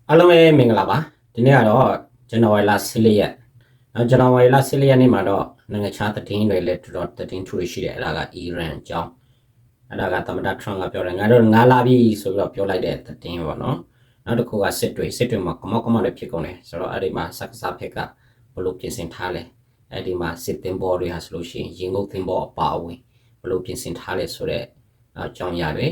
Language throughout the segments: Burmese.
အားလုံးပဲမင်္ဂလာပါဒီနေ့ကတော့ဇန်နဝါရီလ14ရက်ဇန်နဝါရီလ14ရက်နေ့မှာတော့နိုင်ငံခြားသတင်းတွေလည်းတော်တော်သတင်းထူရှိတယ်အဲ့ဒါကအီရန်အကြောင်းအဲ့ဒါကသမ္မတထရန့်ကပြောတယ်ငါတို့ငါလာပြီဆိုပြီးတော့ပြောလိုက်တဲ့သတင်းပေါ့နော်နောက်တစ်ခုကစစ်တွေမှာကမောက်လည်းဖြစ်ကုန်တယ်ဆိုတော့အဲ့ဒီမှာစက္ကစဖက်ကဘလို့ပြင်ဆင်ထားလဲအဲ့ဒီမှာစစ်တင်ဘောတွေဟာဆိုလို့ရှိရင်ရင်ငုတ်တင်ဘောအပါအဝင်ဘလို့ပြင်ဆင်ထားလဲဆိုတော့အကြောင်းအရာတွေ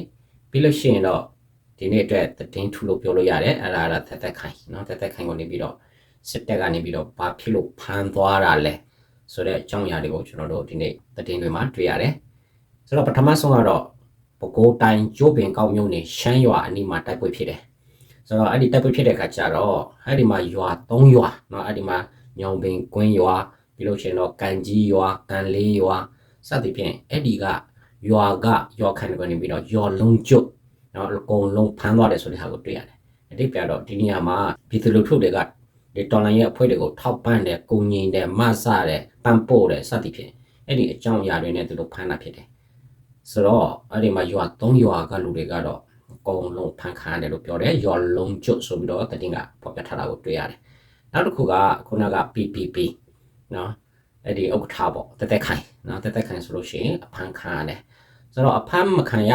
ပြီးလို့ရှိရင်တော့ဒီနေ့အတွက်သတင်းထူလို့ပြောလို့ရတယ်အဲ့ဒါသက်ခိုင်เนาะသက်ခိုင်ကိုနေပြီးတော့စစ်တပ်ကနေပြီးတော့ဘာဖြစ်လို့ဖမ်းသွားတာလဲဆိုတဲ့အကြောင်းအရာတွေကိုကျွန်တော်တို့ဒီနေ့သတင်းတွေမှာတွေ့ရတယ်ဆိုတော့ပထမဆုံးကတော့ပဲခူးတိုင်းကျိုးပင်ကောက်မြို့နယ်ရှမ်းရွာအနီးမှာတိုက်ပွဲဖြစ်တယ်ဆိုတော့အဲ့ဒီတိုက်ပွဲဖြစ်တဲ့အခါကျတော့အဲ့ဒီမှာရွာ3ရွာเนาะအဲ့ဒီမှာညောင်ပင်ကွင်းရွာပြီးလို့ရှိရင်တော့ကန်ကြီးရွာကန်လေးရွာစသဖြင့်အဲ့ဒီကရွာခံကနေပြီးတော့ရွာလုံးကျွတ်နော်အကုန်လုံးဖမ်းသွားတယ်ဆိုတဲ့ဟာကိုတွေ့ရတယ်။အတိတ်ပြတော့ဒီနေရာမှာပြည်သူလူထုတွေကဒီတော်လိုင်းရဲ့အဖွဲ့တွေကိုထောက်ပံ့တယ်၊ကုညီတယ်၊မဆတယ်၊ပံ့ပို့တယ်စသဖြင့်အဲ့ဒီအကြောင်းအရာတွေနဲ့သူတို့ဖမ်းတာဖြစ်တယ်။ဆိုတော့အဲ့ဒီမှာရွာ3ရွာကလူတွေကတော့အကုန်လုံးဖမ်းခံရတယ်လို့ပြောတယ်။ရွာလုံးကျွတ်ဆိုပြီးတော့တတင်ကဖော်ပြထားတာကိုတွေ့ရတယ်။နောက်တစ်ခုကခုနက PPP နော်အဲ့ဒီဥက္ကဋ္ဌပေါ့တက်ခိုင်နော်တက်ခိုင်ဆိုလို့ရှိရင်အဖမ်းခံရတယ်။ဆိုတော့အဖမ်းမခံရ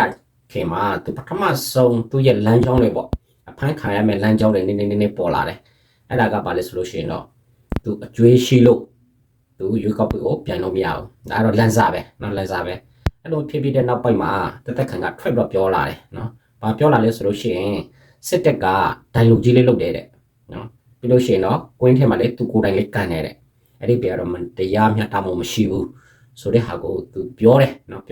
ခင်မှာသူပထမဆုံးသူ့ရဲ့လမ်းကြောင်းတွေပေါ့အဖမ်းခံရမယ့်လမ်းကြောင်းတွေနည်းပေါ်လာတယ်အဲ့ဒါကဘာလဲဆိုလို့ရှိရင်တော့သူအကျွေးရှိလို့သူရွေးကောက်ပွဲကိုပြန်လို့မရဘူးဒါကတော့လမ်းစာပဲနော်လမ်းစာပဲအဲ့လိုဖြစ်ပြီးတဲ့နောက်ပိုင်းမှာတက်ခံကထွက်တော့ပြောလာတယ်နော်ဘာပြောလာလဲဆိုလို့ရှိရင်စစ်တပ်ကဒိုင်လူကြီးလေးလုပ်တယ်တဲ့နော်ပြီးလို့ရှိရင်တော့ကွင်းထဲမှာလေသူကိုယ်တိုင်လေးကန်နေတဲ့အဲ့ဒီပြတော့တရားမျှတမှုမရှိဘူးဆိုတဲ့ဟာကိုသူပြောတယ်နော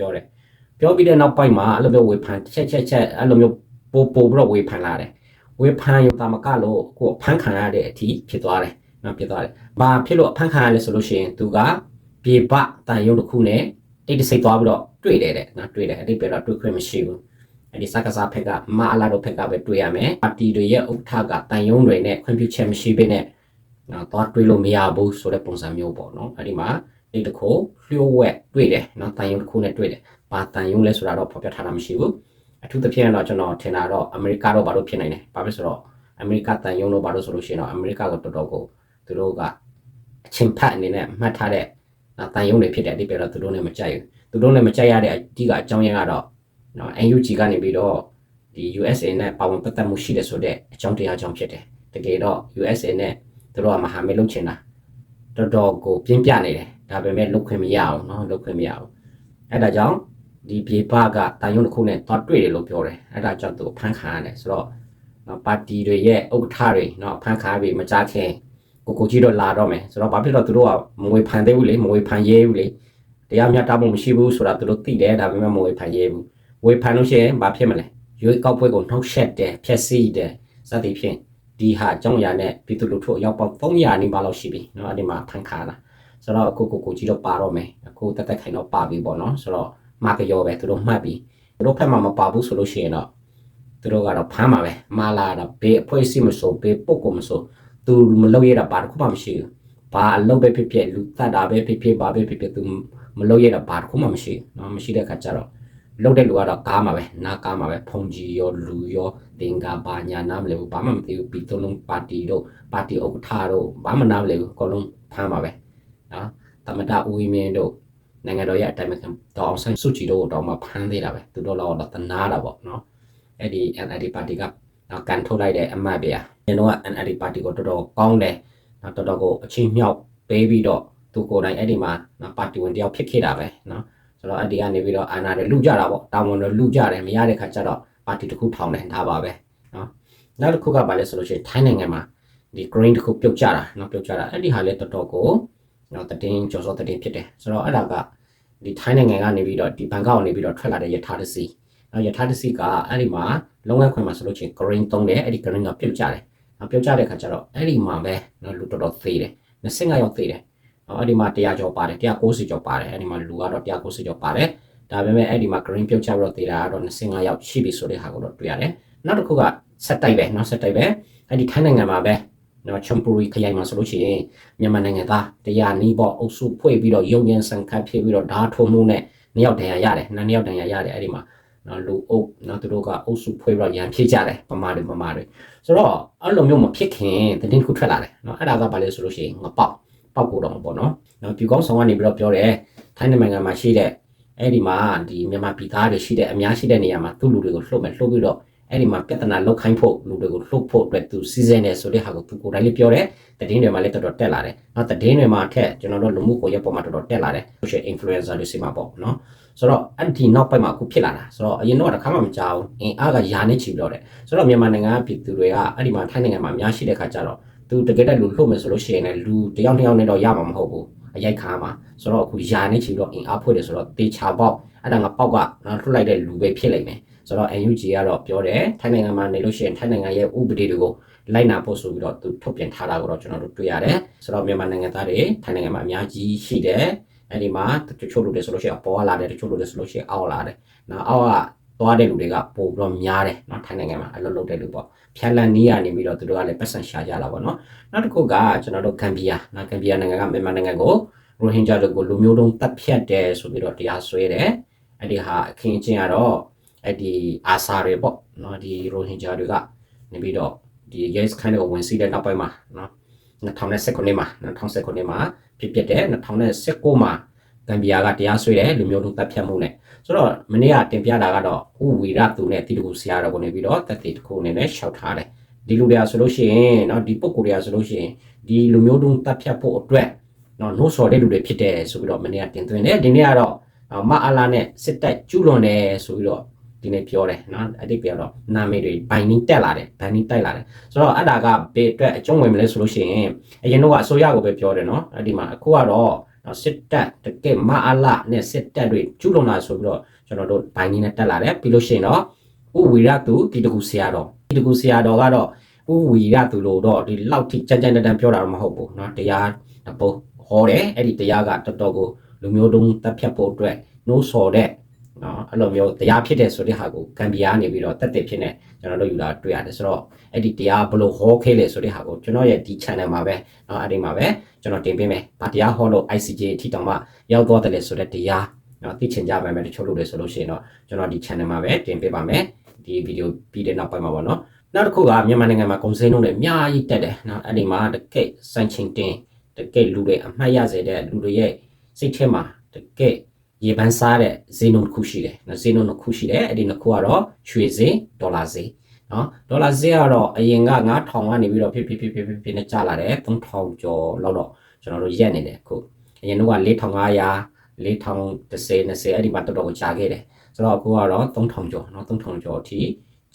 ်ပြောပြီးတဲ့နောက်ပိုင်းမှာအဲ့လိုမျိုးဝေဖန်ချက်အဲ့လိုမျိုးပို့ပြီးတော့ဝေဖန်လာတယ်ဝေဖန်ရုံသာမကလို့ကိုဖန်ခံရတဲ့အထိဖြစ်သွားတယ်နော်ဖြစ်သွားတယ်ဘာဖြစ်လို့အဖန်ခံရလဲဆိုလို့ရှိရင်သူကပြေပတန်ရုံတစ်ခုနဲ့တိတ်တဆိတ်သွားပြီးတော့တွေ့တယ်တဲ့နော်တွေ့တယ်အဲ့ဒီပြတော့တွေ့ခွင့်မရှိဘူးအဲ့ဒီစကားစားဖက်ကမအလာတို့ဖက်ကပဲတွေ့ရမယ်ပါတီတွေရဲ့ဥက္ကဋ္ဌကတန်ရုံတွေနဲ့ခွင့်ပြုချက်မရှိဘဲနဲ့နော်သွားတွေ့လို့မရဘူးဆိုတဲ့ပုံစံမျိုးပေါ့နော်အဲ့ဒီမှာဒီတစ်ခုလျှို့ဝှက်တွေ့တယ်နော်တန်ရုံတစ်ခုနဲ့တွေ့တယ်ဘာတန်ယုံလဲဆိုတာတော့ဖော်ပြထားတာမရှိဘူးအထူးသဖြင့်တော့ကျွန်တော်ထင်တာတော့အမေရိကတော့ဘာလို့ဖြစ်နိုင်လဲဘာဖြစ်ဆိုတော့အမေရိကတန်ယုံတော့ဘာလို့ဆိုလို့ရှိရင်တော့အမေရိကကတော်တော်ကိုသူတို့ကအချင်းဖတ်အနေနဲ့မှတ်ထားတဲ့တန်ယုံတွေဖြစ်တဲ့အတိတ်ပဲတော့သူတို့နဲ့မကြိုက်ဘူးသူတို့နဲ့မကြိုက်ရတဲ့အဓိကအကြောင်းရင်းကတော့နော် NUG ကနေပြီးတော့ဒီ USA နဲ့ပါဝင်ပတ်သက်မှုရှိတယ်ဆိုတဲ့အကြောင်းတရားကြောင့်ဖြစ်တယ်တကယ်တော့ USA နဲ့သူတို့ကမဟာမိတ်လုပ်ချင်တာတော်တော်ကိုပြင်းပြနေတယ်ဒါပေမဲ့လုပ်ခွင့်မရအောင်နော်လုပ်ခွင့်မရအောင်အဲ့ဒါကြောင့်ဒီပြေပကတန်ယုံတစ်ခုနဲ့တော့တွေ့တယ်လို့ပြောတယ်အဲ့ဒါကြောင့်သူဖန်ခါရတယ်ဆိုတော့ပါတီတွေရဲ့ဥက္ကဋ္ဌတွေเนาะဖန်ခါပြီးမကြခင်ကိုကြီးတော့လာတော့မယ်ဆိုတော့ဘာဖြစ်လို့သူတို့ကမဝေဖန်သေးဘူးလေမဝေဖန်ရဲဘူးလေတရားမျှတမှုမရှိဘူးဆိုတာသူတို့သိတယ်ဒါပေမဲ့မဝေဖန်ရဲဘူးဝေဖန်လို့ရှိရင်ဘာဖြစ်မလဲရွေးကောက်ပွဲကိုနှောက်ယှက်တယ်ဖျက်ဆီးတယ်စသဖြင့်ဒီဟာအကြောင်းအရာနဲ့ပြည်သူလူထုအရောက်ပေါင်း300နီးပါးလောက်ရှိပြီเนาะအဲ့ဒီမှာဖန်ခါလာဆိုတော့အခုကိုကြီးတော့ပါတော့မယ်အခုတက်ခိုင်တော့ပါပြီပေါ့เนาะဆိုတော့မာကရောပဲသူတို့မှတ်ပြီးသူတို့ဖက်မှာမပါဘူးဆိုလို့ရှိရင်တော့သူတို့ကတော့ဖမ်းမှာပဲမာလာတော့ဘေးအဖွဲ့အစည်းမဆိုဘေးပုတ်ကိုမဆိုသူမလုပ်ရတာဘာတစ်ခုမှမရှိဘူးဘာအလုပ်ပဲဖြစ်လူတတ်တာပဲဖြစ်ဘာပဲဖြစ်သူမလုပ်ရတာဘာတစ်ခုမှမရှိဘူးเนาะမရှိတဲ့ခါကျတော့လုပ်တဲ့လူကတော့ကားမှာပဲနားကားမှာပဲဖုန်ကြီးရောလူရောတင်ကားဘာညာနားမလဲဘူးဘာမှမသိဘူးပြီးတော့လုံးပါတီတို့ပါတီဥက္ကဋ္ဌတို့ဘာမှနားမလဲဘူးအကုန်လုံးဖမ်းမှာပဲเนาะသမ္မတဦးဝင်းမြင့်တို့နိုင်ငံတော်ရဲ့အတိုင်းအမြဒေါအောင်ဆန်းစုကြည်တို့တော့မှဖမ်းသေးတာပဲသူတို့တော့တနာတာပေါ့နော်အဲ့ဒီ NLD ပါတီကကန်ထုတ်လိုက်တဲ့အမတ်ပဲကျွန်တော်က NLD ပါတီကိုတော်တော်ကောင်းတယ်တော်တော်ကိုအချင်းမြောက်ပေးပြီးတော့သူကိုယ်တိုင်အဲ့ဒီမှာပါတီဝင်တယောက်ဖြစ်ခဲ့တာပဲနော်ဆိုတော့အဲ့ဒီကနေပြီးတော့အာဏာတွေလူကြတာပေါ့တာဝန်တွေလူကြတယ်မရတဲ့ခါကျတော့ပါတီတစ်ခုထောင်တယ်ဒါပါပဲနော်နောက်တစ်ခုကဘာလဲဆိုလို့ရှိရင်ထိုင်းနိုင်ငံမှာဒီ green တစ်ခုပြုတ်ကြတာနော်ပြုတ်ကြတာအဲ့ဒီဟာလေတော်တော်ကိုနော်တည်င်းကျော်စောတည်င်းဖြစ်တယ်ဆိုတော့အဲ့ဒါကဒီထိုင်းနိုင်ငံကနေပြီးတော့ဒီဘန်ကောက်ကနေပြီးတော့ထွက်လာတဲ့ယထာတစီနော်ယထာတစီကအဲ့ဒီမှာလုပ်ငန်းခွင်မှာဆိုလို့ချင်း green သုံးတယ်အဲ့ဒီ green ကပြုတ်ကြတယ်နော်ပြုတ်ကြတဲ့ခါကျတော့အဲ့ဒီမှာပဲနော်လူတော်တော်သေးတယ်25ယောက်သေးတယ်နော်အဲ့ဒီမှာ100ကျော်ပါတယ်190ကျော်ပါတယ်အဲ့ဒီမှာလူကတော့190ကျော်ပါတယ်ဒါပေမဲ့အဲ့ဒီမှာ green ပြုတ်ကြပြီးတော့သေးတာကတော့25ယောက်ရှိပြီဆိုတဲ့ဟာကိုတော့တွေ့ရတယ်နောက်တစ်ခုကဆက်တိုက်ပဲနော်ဆက်တိုက်ပဲအဲ့ဒီထိုင်းနိုင်ငံမှာပဲနော်ချမ်ပူရီခရိုင်မှာဆိုလို့ရှိရင်မြန်မာနိုင်ငံသားတရားနီးပေါ့အုပ်စုဖွဲ့ပြီးတော့ရုံရန်ဆန်ခတ်ဖြစ်ပြီးတော့ဓာတ်ထုံမှုနဲ့နှစ်ယောက်တန်ရာရတယ်နှစ်ယောက်တန်ရာရတယ်အဲ့ဒီမှာ နော်လူအုပ်နော်သူတို့ကအုပ်စုဖွဲ့ပြီးရန်ဖြစ်ကြတယ်ပမာတွေဆိုတော့အဲ့လိုမျိုးမဖြစ်ခင်တင်းခုထွက်လာတယ်နော်အဲ့ဒါကဘာလဲဆိုလို့ရှိရင်ငပေါက်ကိုတော့ပေါ့နော်ပြူကောင်းဆောင်ကနေပြီးတော့ပြောတယ်ထိုင်းနိုင်ငံမှာရှိတဲ့အဲ့ဒီမှာဒီမြန်မာပြည်သားတွေရှိတဲ့အများရှိတဲ့နေရာမှာသူ့လူတွေကိုလှုပ်ပြီးတော့အဲ့ဒီမှာပြဿနာလောက်ခိုင်းဖို့လူတွေကိုလှုပ်ဖို့အတွက်သူစီစဉ်နေဆိုတဲ့ဟာကိုသူကိုယ်တိုင်လေးပြောတယ်တည်င်းတွေမှာလည်းတော်တော်တက်လာတယ်နောက်တည်င်းတွေမှာထက်ကျွန်တော်တို့လူမှုကွန်ရက်ပေါ်မှာတော်တော်တက်လာတယ် social influencer တွေစီမှာပေါ့နော်ဆိုတော့အဲ့ဒီနောက်ပိုင်းမှာအခုဖြစ်လာတာဆိုတော့အရင်တော့တစ်ခါမှမကြောက်အင်းအားကယာနေချီပြောတယ်ဆိုတော့မြန်မာနိုင်ငံကပြည်သူတွေကအဲ့ဒီမှာထိုင်းနိုင်ငံမှာအများရှိတဲ့ခါကျတော့သူတကယ်တည်းလူလှုပ်မယ်ဆိုလို့ရှိရင်လည်းလူတယောက်နဲ့တော့ရမှာမဟုတ်ဘူးအရိုက်ခါမှာဆိုတော့အခုယာနေချီတော့အင်းအားဖွင့်တယ်ဆိုတော့တေချာပေါက်အဲ့ဒါငါပေါက်ကနော်လှုပ်လိုက်တဲ့လူပဲဖြစ်လိမ့်မယ်ဆိုတော့ NUG ကတော့ပြောတယ်ထိုင်းနိုင်ငံမှာနေလို့ရှိရင်ထိုင်းနိုင်ငံရဲ့ဥပဒေတွေကိုလိုက်နာဖို့ဆိုပြီးတော့သူထုတ်ပြန်ထားတာကိုတော့ကျွန်တော်တို့တွေ့ရတယ်ဆိုတော့မြန်မာနိုင်ငံသားတွေထိုင်းနိုင်ငံမှာအများကြီးရှိတယ်အဲ့ဒီမှာတချို့လူတွေဆိုလို့ရှိရင်အပေါ်ကလာတယ်တချို့လူတွေဆိုလို့ရှိရင်အောက်လာတယ်နော်အောက်ကသွားတဲ့လူတွေကပို့ပြီးတော့များတယ်နော်ထိုင်းနိုင်ငံမှာအလုပ်လုပ်တဲ့လူပေါ့ဖြတ်လန်းနီးရနေပြီးတော့သူတို့ကလည်းပတ်စံရှာကြတာပေါ့နော်နောက်တစ်ခုကကျွန်တော်တို့ဂမ်ဘီယာနော်ဂမ်ဘီယာနိုင်ငံကမြန်မာနိုင်ငံကိုရိုဟင်ဂျာတွေကိုလူမျိုးတုံးတပ်ဖြတ်တယ်ဆိုပြီးတော့တရားစွဲတယ်အဲ့ဒီဟာအခင်းအကျင်းကတော့အဲ့ဒီအာဆာတွေပေါ့နော်ဒီရိုဟင်ဂျာတွေကနေပြီးတော့ဒီ yes kind of ဝင်စီးတဲ့နောက်ပိုင်းမှာနော်2019မှာဖြစ်တဲ့2019မှာဂမ်ဘီယာကတရားစွဲတယ်လူမျိုးတုံးတပ်ဖြတ်မှုနဲ့ဆိုတော့မနေ့ကတင်ပြတာကတော့ဥဝီရသူနဲ့တီတကူဆရာတော်ကနေပြီးတော့တက်တီတခုအနေနဲ့ရှောက်ထားတယ်ဒီလူတွေကဆိုလို့ရှိရင်နော်ဒီပုံကိုယ်တွေကဆိုလို့ရှိရင်ဒီလူမျိုးတုံးတပ်ဖြတ်ဖို့အတွက်နော်နှိုးဆော်တဲ့လူတွေဖြစ်တယ်ဆိုပြီးတော့မနေ့ကတင်သွင်းတယ်ဒီနေ့ကတော့မအလာနဲ့စစ်တပ်ကျူးလွန်တယ်ဆိုပြီးတော့ဒီနေ့ပြောတယ်နော်အဲ့ဒီပြောတော့နာမည်တွေဘိုင်နင်းတက်လာတယ်ဘိုင်နင်းတိုက်လာတယ်ဆိုတော့အဲ့ဒါကဘေးအတွက်အကျုံးဝင်မလဲဆိုလို့ရှိရင်အရင်တော့အစိုးရကိုပဲပြောတယ်နော်အဲ့ဒီမှာအခုကတော့စစ်တပ်တကယ်မအလာနဲ့စစ်တပ်တွေကျူးလွန်လာဆိုပြီးတော့ကျွန်တော်တို့ဘိုင်နင်းနဲ့တက်လာတယ်ပြီးလို့ရှိရင်တော့ဥဝီရသူဒီတကူဆရာတော်ကတော့ဥဝီရသူလို့တော့ဒီလောက်ထိကြမ်းကြမ်းတမ်းပြောတာတော့မဟုတ်ဘူးနော်တရားပုံဟောတယ်အဲ့ဒီတရားကတော်တော်ကိုလူမျိုးတုံးတပ်ဖြတ်ဖို့အတွက်နှိုးဆော်တဲ့နော်အဲ့လိုမျိုးတရားဖြစ်တဲ့ဆိုတဲ့ဟာကိုဂမ်ဘီယာနေပြီးတော့တက်ဖြစ်နေကျွန်တော်တို့ယူလာတွေ့ရတယ်ဆိုတော့အဲ့ဒီတရားဘလို့ဟောခဲလေဆိုတဲ့ဟာကိုကျွန်တော်ရဲ့ဒီ channel မှာပဲနော်အဲ့ဒီမှာပဲကျွန်တော်တင်ပေးမယ်ဗာတရားဟောလို့ ICJ အထိတောင်မှရောက်သွားတယ်လေဆိုတဲ့တရားနော်သိချင်ကြပါမယ်တချို့လူတွေဆိုလို့ရှိရင်တော့ကျွန်တော်ဒီ channel မှာပဲတင်ပေးပါမယ်ဒီဗီဒီယိုပြီးတဲ့နောက်ပိုင်းမှာပေါ့နော်နောက်တစ်ခုကမြန်မာနိုင်ငံမှာကုန်စည်နှုန်းတွေအများကြီးတက်တယ်နော်အဲ့ဒီမှာတကယ်စံချိန်တင်တကယ်လူတွေအမှတ်ရစေတဲ့လူတွေရဲ့စိတ်ထဲမှာတကယ်ရေပန်းစားတဲ့ဈေးနှုန်းတစ်ခုရှိတယ်နော်ဈေးနှုန်းတစ်ခုရှိတယ်အဲ့ဒီနှစ်ခုကတော့ရွှေဈေးဒေါ်လာဈေးနော်ဒေါ်လာဈေးကတော့အရင်က9000ကနေပြီးတော့ဖြစ်နဲ့ကျလာတယ်3000ကျော်လောက်တော့ကျွန်တော်တို့ရက်နေတယ်အခုအရင်တော့4500 4010အဲ့ဒီမှာတော်တော်ကိုကြာခဲ့တယ်ဆိုတော့အခုကတော့3000ကျော်နော်3000ကျော်အထိ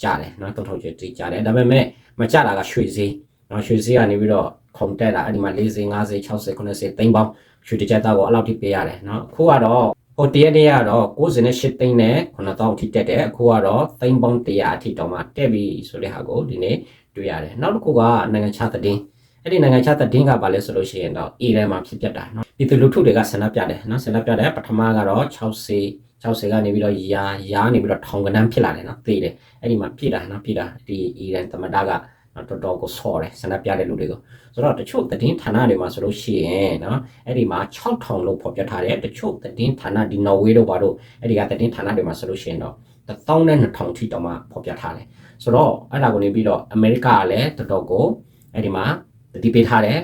ကျတယ်နော်3000ကျော်အထိကျတယ်ဒါပေမဲ့မကျတာကရွှေဈေးနော်ရွှေဈေးကနေပြီးတော့ခုံတက်တာအဲ့ဒီမှာ40 50 60 90သိန်းပေါင်းရွှေတစ်ကြက်သားကိုအဲ့လောက်ထိပေးရတယ်နော်အခုကတော့ဟိုတရက်ကတော့98သိန်းနဲ့9000အထိတက်တယ်အခုကတော့သိန်းပေါင်း100အထိတောင်မှတက်ပြီဆိုတဲ့ဟာကိုဒီနေ့တွေ့ရတယ်နောက်တစ်ခုကနိုင်ငံခြားသတင်းအဲ့ဒီနိုင်ငံခြားသတင်းကဘာလဲဆိုလို့ရှိရင်တော့အီရန်မှာဖြစ်ပျက်တာနော်ဒီလူထုတွေကဆန္ဒပြတယ်နော်ဆန္ဒပြတယ်ပထမကတော့60ကနေပြီးတော့ရာနေပြီးတော့ထောင်ကနန်းဖြစ်လာတယ်နော်သိတယ်အဲ့ဒီမှာပြစ်တာနော်ပြစ်တာဒီအီရန်သမ္မတကတော်တော်ကိုဆော်တယ်ဆန္ဒပြတဲ့လူတွေကိုဆိုတော့တချို့သတင်းဌာနတွေမှာဆိုလို့ရှိရင်နော်အဲ့ဒီမှာ6000လို့ဖော်ပြထားတယ်တချို့သတင်းဌာနဒီနော်ဝေးတို့ဘာတို့အဲ့ဒီကသတင်းဌာနတွေမှာဆိုလို့ရှိရင်တော့12000ထိတောင်မှဖော်ပြထားတယ်ဆိုတော့အဲ့ဒါကိုနေပြီးတော့အမေရိကကလည်းတော်တော်ကိုအဲ့ဒီမှာတတိပေးထားတယ်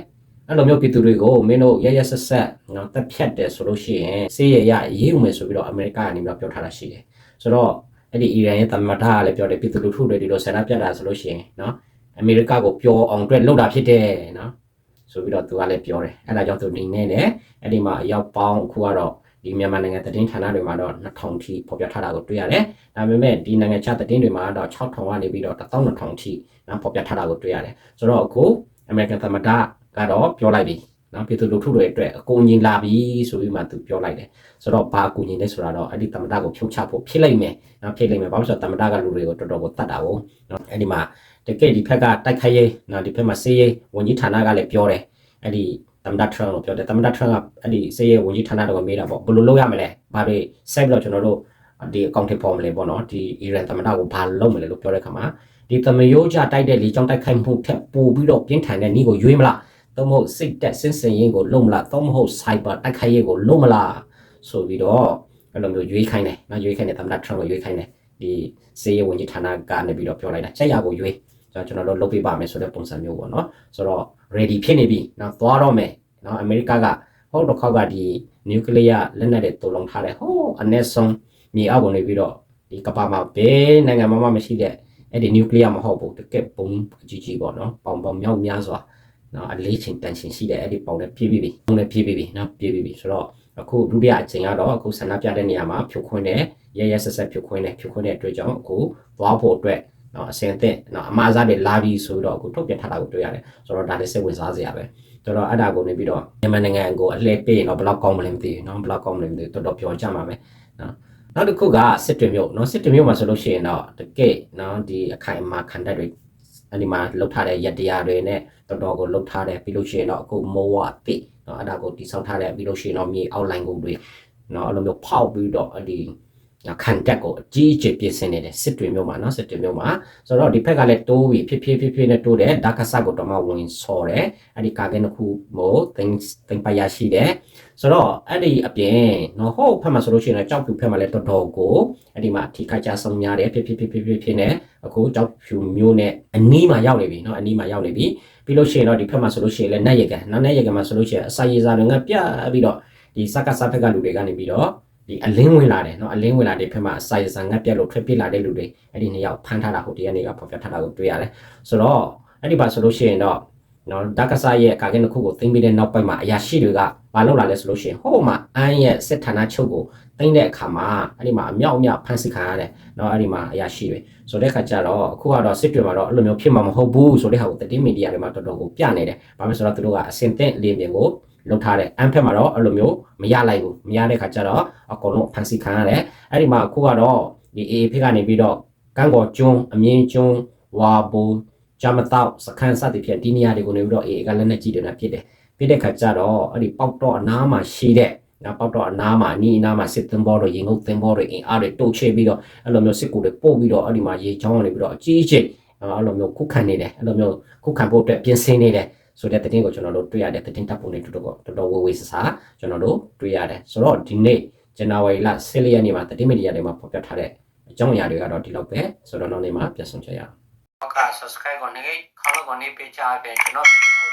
အဲ့လိုမျိုးပြည်သူတွေကိုမင်းတို့ရရဆက်ဆက်နော်တက်ဖြတ်တယ်ဆိုလို့ရှိရင်စေးရရရေးဦးမယ်ဆိုပြီးတော့အမေရိကကနေပြီးတော့ပြောထားတာရှိတယ်ဆိုတော့အဲ့ဒီအီရန်ရဲ့သမ္မတကလည်းပြောတယ်ပြည်သူလူထုတွေဒီလိုဆန္ဒပြတာဆိုလို့ရှိရင်နော်အမေရိကကိုပျော်အောင်အတွက်လုပ်တာဖြစ်တယ်နော်ဆိုပြီးတော့သူကလည်းပြောတယ်အဲ့ဒါကြောင့်သူနေနေတယ်အဲ့ဒီမှာအရောက်ပေါင်းအခုကတော့ဒီမြန်မာနိုင်ငံသတင်းဌာနတွေမှာတော့2000ထိဖော်ပြထားတာကိုတွေ့ရတယ်ဒါပေမဲ့ဒီနိုင်ငံခြားသတင်းတွေမှာတော့6000ကနေပြီးတော့12000ထိနော်ဖော်ပြထားတာကိုတွေ့ရတယ်ဆိုတော့အခုအမေရိကန်သမ္မတကတော့ပြောလိုက်ပြီနော်ပြည်သူလူထုတွေအတွက်အကူအညီလာပြီဆိုပြီးမှသူပြောလိုက်တယ်ဆိုတော့ဘာအကူအညီလဲဆိုတာတော့အဲ့ဒီသမ္မတကိုဖြုတ်ချဖို့ဖြစ်လိုက်မယ်နော်ဖြစ်လိုက်မယ်ဘာလို့ဆိုတော့သမ္မတကလူတွေကိုတော်တော်ကိုတတ်တာကိုနော်အဲ့ဒီမှာတကယ်ဒီဖက်ကတိုက်ခိုက်ရေးနော်ဒီဖက်မှာစေးရေးဝန်ကြီးဌာနကလည်းပြောတယ်အဲ့ဒီသမ္မတထရန့်ကိုပြောတယ်သမ္မတထရန့်ကအဲ့ဒီစေးရေးဝန်ကြီးဌာနတော့မေးတာပေါ့ဘယ်လိုလုပ်ရမလဲဘာတွေဆက်ပြီးတော့ကျွန်တော်တို့ဒီအကောင့်ထဲပေါ်မလဲပေါ့နော်ဒီအီရန်သမ္မတကိုဘာလုပ်မလဲလို့ပြောတဲ့ခါမှာဒီသမယိုးကြတိုက်တဲ့လေကြောင်းတိုက်ခိုက်မှုထက်ပိုပြီးတော့ပြင်းထန်တဲ့နည်းကိုရွေးမလားသို့မဟုတ်စိတ်တက်စင်စင်ရင်ကိုလုံးမလားသို့မဟုတ်စိုက်ဘာတိုက်ခိုက်ရေးကိုလုံးမလားဆိုပြီးတော့အဲ့လိုမျိုးရွေးခိုင်းတယ်နော်ရွေးခိုင်းတယ်သမ္မတထရန့်ကိုရွေးခိုင်းတယ် ဒီစေးဝင်ကြီးဌာနကနေပြီးတော့ပြောလိုက်တာချက်ရကိုရွေးကျွန်တော်တို့လုပ်ပြပါမယ်ဆိုတဲ့ပုံစံမျိုးပေါ့နော်ဆိုတော့ ready ဖြစ်နေပြီနော်သွားတော့မယ်နော်အမေရိကကဟိုတော့ခောက်ကဒီ nuclear လက်နက်တွေတူလုံထားတယ်ဟိုအနည်းဆုံးမြေအောက်ကနေပြီးတော့ဒီကဘာမှာဘယ်နိုင်ငံမှမရှိတဲ့အဲ့ဒီ nuclear မဟုတ်ဘူးတကယ်ပုံအကြီးကြီးပေါ့နော်ပေါင်မြောက်များစွာနော်အလေးချိန်တန်ရှင်ရှိတဲ့အဲ့ဒီပေါင်နဲ့ပြေးပြီးပြီပေါင်နဲ့ပြေးပြီးပြီနော်ပြေးပြီးပြီဆိုတော့အခုဒုတိယအချိန်ကတော့အခုဆန္ဒပြတဲ့နေရာမှာဖြိုခွင်းတယ်ရဲဆက်ဆက်ဖြိုခွင်းတဲ့အတွက်ကြောင့်အခုသွားဖို့အတွက်နော်အစင်အသင့်နော်အမှားစားတွေလာပြီးဆိုတော့အခုထုတ်ပြထားတာကိုတွေ့ရတယ်ဆိုတော့ဒါလည်းစိတ်ဝင်စားစရာပဲဆိုတော့အဲ့ဒါကိုနေပြီးတော့မြန်မာနိုင်ငံကိုအလှည့်ပေးရင်တော့ဘယ်လောက်ကောင်းမလဲမသိဘူးနော်ဘယ်လောက်ကောင်းမလဲမသိဘူးတော်တော်ပြောကြမှာပဲနော်နောက်တစ်ခုကစစ်တွေမြို့နော်စစ်တွေမြို့မှာဆိုလို့ရှိရင်တော့တကယ်နော်ဒီအခိုင်အမာခံတတ်တွေအဲ့ဒီမှာလှုပ်ထားတဲ့ရတရားတွေနဲ့တော်တော်ကိုလှုပ်ထားတယ်ပြီးလို့ရှိရင်တော့အခုမိုးဝအတိနော်အဲ့ဒါကိုတိဆောက်ထားတယ်ပြီးလို့ရှိရင်တော့မြေအောက်လိုင်းကုန်တွေနော်အဲ့လိုမျိုးဖောက်ပြီးတော့အဲ့ဒီခံတက်ကိုအကြီးအကျယ်ပြင်ဆင်နေတယ်စစ်တွေမြို့မှာနော်စစ်တွေမြို့မှာဆိုတော့ဒီဘက်ကလည်းတိုးပြီးဖြည်းနဲ့တိုးတယ်ဒါကဆတ်ကိုတော့မှဝင်ဆော်တယ်အဲ့ဒီကာကဲတစ်ခုမို့တင်ပရရှိတယ်ဆိုတော့အဲ့ဒီအပြင်နော်ဟုတ်ဖက်မှာဆိုလို့ရှိရင်ကြောက်ဖြူဖက်မှာလည်းတော်တော်ကိုအဲ့ဒီမှာထိခိုက်ကြဆုံးများတယ်ဖြည်းနဲ့အခုကြောက်ဖြူမျိုးနဲ့အနီးမှာရောက်နေပြီနော်အနီးမှာရောက်နေပြီပြီးလို့ရှိရင်တော့ဒီဖက်မှာဆိုလို့ရှိရင်လည်းနတ်ရကန်နတ်ရကန်မှာဆိုလို့ရှိရင်အစာရည်စာတွေငါပြပြီးတော့ဒီစကားစားဖက်ကလူတွေကနေပြီးတော့ဒီအလင်းဝင်လာတယ်เนาะအလင်းဝင်လာတဲ့ဖက်မှာအစာရည်စာငတ်ပြက်လို့ထွက်ပြေးလာတဲ့လူတွေအဲ့ဒီနှစ်ယောက်ဖမ်းထားတာဟိုတရက်နေ့ကဖော်ပြထားတာကိုတွေ့ရတယ်ဆိုတော့အဲ့ဒီပါဆိုလို့ရှိရင်တော့နော်ဒါကစားရဲ့ကာကင်းတစ်ခုကိုသိမ်းပြီးတဲ့နောက်ပိုင်းမှာအရာရှိတွေကမလုပ်လာလဲဆိုလို့ရှိရင်ဟိုမှာအန်းရဲ့စစ်ဌာနချုပ်ကိုသိမ်းတဲ့အခါမှာအဲ့ဒီမှာအမြောက်ဖမ်းဆီးခံရတယ်နော်အဲ့ဒီမှာအရာရှိတွေဆိုတဲ့ခါကျတော့အခုကတော့စစ်တွေမှာတော့အဲ့လိုမျိုးဖြစ်မှာမဟုတ်ဘူးဆိုတဲ့ဟာကိုတတိမီဒီယာတွေမှာတော်တော်ကိုပြနေတယ်ဘာလို့ဆိုတော့သူတို့ကအစင်သင့်လေးပြင်ကိုလုပ်ထားတယ်အန်းဖက်မှာတော့အဲ့လိုမျိုးမရလိုက်ဘူးမရတဲ့ခါကျတော့အကုန်လုံးဖမ်းဆီးခံရတယ်အဲ့ဒီမှာအခုကတော့ဒီအေဖေကနေပြီးတော့ကန်းကော်ကျွန်းအမြင့်ကျွန်းဝါဘူဂျာမတောက်စခန်းစသည်ဖြင့်ဒီနေရာတွေကိုနေပြီးတော့အေကလည်းနဲ့ကြည့်တယ်နဲ့ဖြစ်တယ်ဖြစ်တဲ့ခါကျတော့အဲ့ဒီပေါက်တော့အနားမှာရှိတဲ့နော်ပေါက်တော့အနားမှာအနီးအနားမှာစစ်သင်္ဘောတွေရေငုပ်သင်္ဘောတွေအင်အားတွေတိုးချဲ့ပြီးတော့အဲ့လိုမျိုးစစ်ကူတွေပို့ပြီးတော့အဲ့ဒီမှာရေချောင်းကနေပြီးတော့အကြီးအကျယ်အဲ့လိုမျိုးခုခံနေတယ်အဲ့လိုမျိုးခုခံဖို့အတွက်ပြင်ဆင်နေတယ်ဆိုတဲ့တဲ့တင်ကိုကျွန်တော်တို့တွေ့ရတဲ့တဲ့တင်တပ်ပုံတွေတော်တော်ဝေဆာကျွန်တော်တို့တွေ့ရတယ်ဆိုတော့ဒီနေ့ဇန်နဝါရီလ14ရက်နေ့မှာတဲ့မီဒီယာတွေမှာဖော်ပြထားတဲ့အကြောင်းအရာတွေကတော့ဒီလောက်ပဲဆိုတော့နောက်နေ့မှာပြန်ဆောင်ကြရအောင်ဟုတ်ကဲ့ subscribe ကိုနေခေါင်းကိုနေပေးချပေးကျွန်တော်ဗီဒီယို